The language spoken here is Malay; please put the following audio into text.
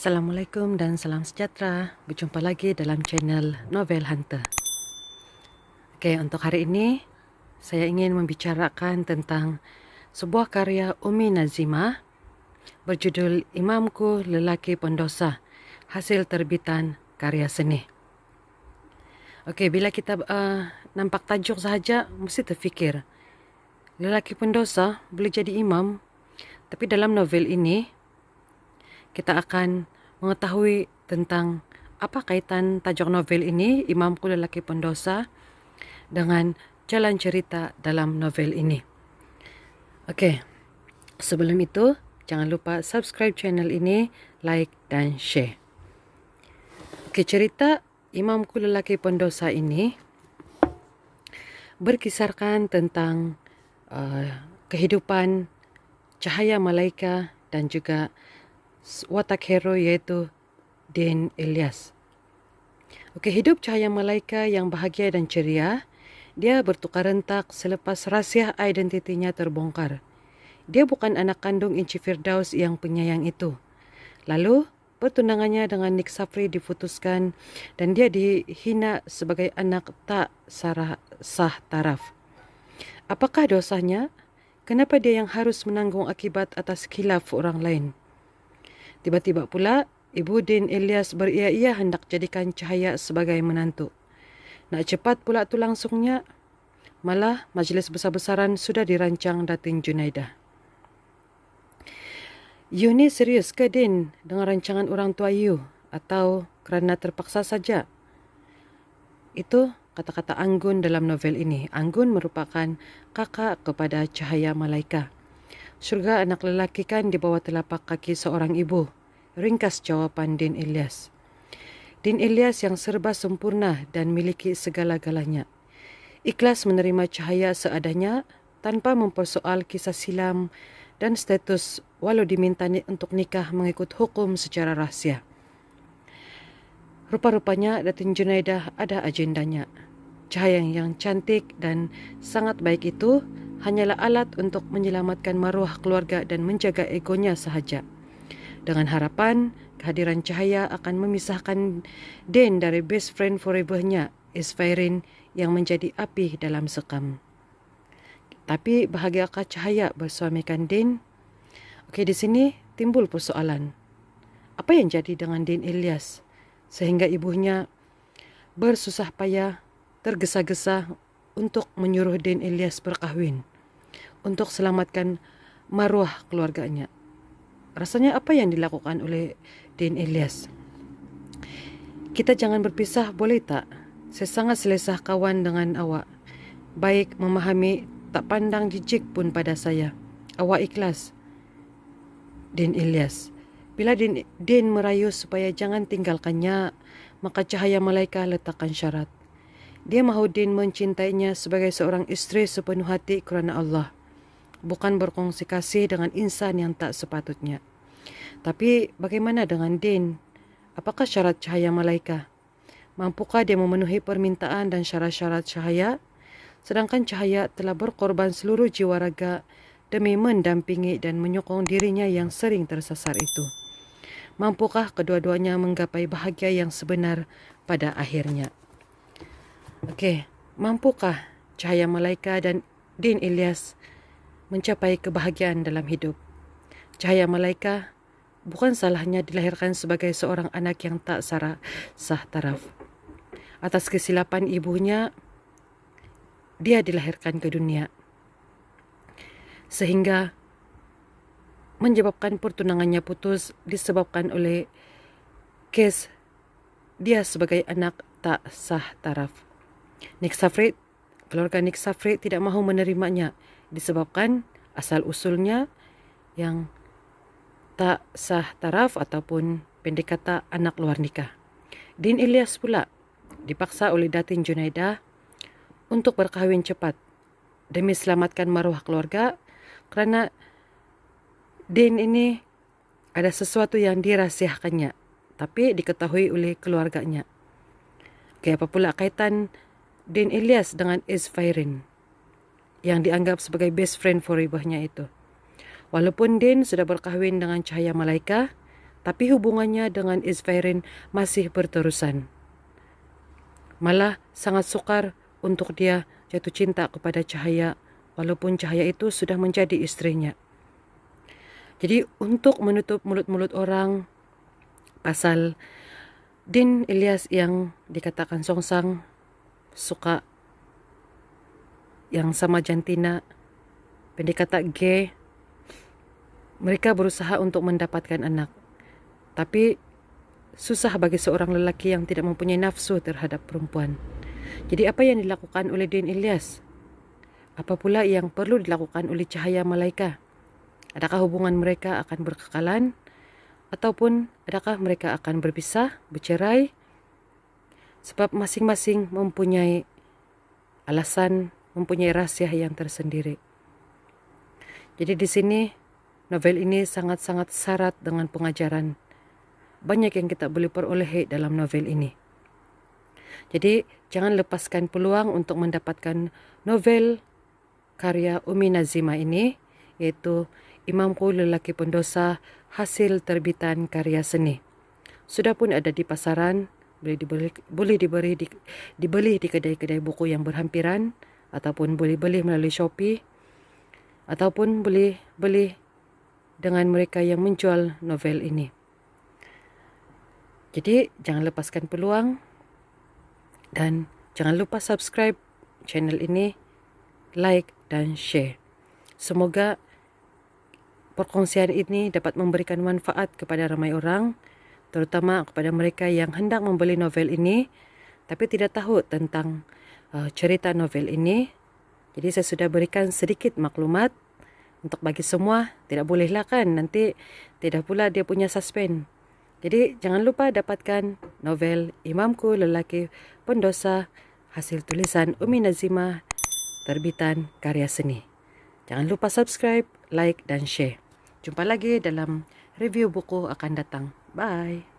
Assalamualaikum dan salam sejahtera. Berjumpa lagi dalam channel Novel Hunter. Oke, untuk hari ini saya ingin membicarakan tentang sebuah karya Umi Nazimah berjudul Imamku Lelaki Pendosa, hasil terbitan karya seni. Oke, bila kita nampak tajuk sahaja mesti terfikir lelaki pendosa boleh jadi imam, tapi dalam novel ini kita akan mengetahui tentang apa kaitan tajuk novel ini, Imamku Lelaki Pendosa, dengan jalan cerita dalam novel ini. Okey, sebelum itu, jangan lupa subscribe channel ini, like dan share. Okey, cerita Imamku Lelaki Pendosa ini berkisarkan tentang kehidupan Cahaya Malaika dan juga watak hero iaitu Din Ilyas. Okey, hidup Cahaya Malaika yang bahagia dan ceria. Dia bertukar rentak selepas rahsia identitinya terbongkar. Dia bukan anak kandung Encik Firdaus yang penyayang itu. Lalu, pertunangannya dengan Nik Safri diputuskan dan dia dihina sebagai anak tak sah taraf. Apakah dosanya? Kenapa dia yang harus menanggung akibat atas khilaf orang lain? Tiba-tiba pula, Ibu Din Ilyas beria-ia hendak jadikan Cahaya sebagai menantu. Nak cepat pula tu langsungnya, malah majlis besar-besaran sudah dirancang Datin Junaidah. You ni serius ke Din dengan rancangan orang tua you? Atau kerana terpaksa saja? Itu kata-kata Anggun dalam novel ini. Anggun merupakan kakak kepada Cahaya Malaika. Syurga anak lelaki kan di bawah telapak kaki seorang ibu. Ringkas jawapan Din Ilyas. Din Ilyas yang serba sempurna dan miliki segala-galanya. Ikhlas menerima Cahaya seadanya tanpa mempersoal kisah silam dan status walau diminta untuk nikah mengikut hukum secara rahsia. Rupa-rupanya Datin Junaidah ada agendanya. Cahaya yang cantik dan sangat baik itu hanyalah alat untuk menyelamatkan maruah keluarga dan menjaga egonya sahaja. Dengan harapan kehadiran Cahaya akan memisahkan Din dari best friend forever-nya, Isfairin, yang menjadi api dalam sekam. Tapi bahagiakah Cahaya bersuamikan Din? Okey, di sini timbul persoalan. Apa yang jadi dengan Din Ilyas sehingga ibunya bersusah payah, tergesa-gesa untuk menyuruh Din Ilyas berkahwin untuk selamatkan maruah keluarganya? Rasanya apa yang dilakukan oleh Din Ilyas? Kita jangan berpisah, boleh tak? Saya sangat selesa kawan dengan awak. Baik memahami, tak pandang jijik pun pada saya. Awak ikhlas. Din Ilyas. Bila Din merayu supaya jangan tinggalkannya, maka Cahaya Malaika letakkan syarat. Dia mahu Din mencintainya sebagai seorang isteri sepenuh hati kerana Allah, bukan berkongsi kasih dengan insan yang tak sepatutnya. Tapi bagaimana dengan Din? Apakah syarat Cahaya Malaika? Mampukah dia memenuhi permintaan dan syarat-syarat Cahaya? Sedangkan Cahaya telah berkorban seluruh jiwa raga demi mendampingi dan menyokong dirinya yang sering tersasar itu. Mampukah kedua-duanya menggapai bahagia yang sebenar pada akhirnya? Okey, mampukah Cahaya Malaika dan Din Ilyas mencapai kebahagiaan dalam hidup? Cahaya Malaika bukan salahnya dilahirkan sebagai seorang anak yang tak sah taraf. Atas kesilapan ibunya, dia dilahirkan ke dunia, sehingga menyebabkan pertunangannya putus disebabkan oleh kes dia sebagai anak tak sah taraf. Nik Safri, keluarga Nik Safri tidak mahu menerimanya disebabkan asal-usulnya yang tak sah taraf ataupun pendek kata anak luar nikah. Din Ilyas pula dipaksa oleh Datin Junaidah untuk berkahwin cepat demi selamatkan maruah keluarga kerana Din ini ada sesuatu yang dirahsiakannya tapi diketahui oleh keluarganya. Okey, apa pula kaitan Din Ilyas dengan Isfairin yang dianggap sebagai best friend forever-nya itu? Walaupun Din sudah berkahwin dengan Cahaya Malaika, tapi hubungannya dengan Isfairin masih berterusan. Malah sangat sukar untuk dia jatuh cinta kepada Cahaya, walaupun Cahaya itu sudah menjadi istrinya. Jadi untuk menutup mulut-mulut orang pasal Din Ilyas yang dikatakan Songsang suka yang sama jantina, pendekata gay, mereka berusaha untuk mendapatkan anak. Tapi susah bagi seorang lelaki yang tidak mempunyai nafsu terhadap perempuan. Jadi apa yang dilakukan oleh Din Ilyas? Apa pula yang perlu dilakukan oleh Cahaya Malaika? Adakah hubungan mereka akan berkekalan? Ataupun adakah mereka akan berpisah, bercerai? Sebab masing-masing mempunyai alasan, mempunyai rahsia yang tersendiri. Jadi di sini novel ini sangat-sangat syarat dengan pengajaran. Banyak yang kita boleh peroleh dalam novel ini. Jadi jangan lepaskan peluang untuk mendapatkan novel karya Umi Nazimah ini, yaitu Imamku Lelaki Pendosa, hasil terbitan karya seni. Sudah pun ada di pasaran, boleh dibeli di kedai-kedai buku yang berhampiran, ataupun boleh beli melalui Shopee, ataupun boleh beli dengan mereka yang menjual novel ini. Jadi jangan lepaskan peluang dan jangan lupa subscribe channel ini, like dan share. Semoga perkongsian ini dapat memberikan manfaat kepada ramai orang, terutama kepada mereka yang hendak membeli novel ini tapi tidak tahu tentang cerita novel ini. Jadi saya sudah berikan sedikit maklumat untuk bagi semua. Tidak bolehlah kan, nanti tidak pula dia punya suspend. Jadi jangan lupa dapatkan novel Imamku Lelaki Pendosa, hasil tulisan Umi Nazimah, terbitan karya seni. Jangan lupa subscribe, like dan share. Jumpa lagi dalam review buku akan datang. Bye.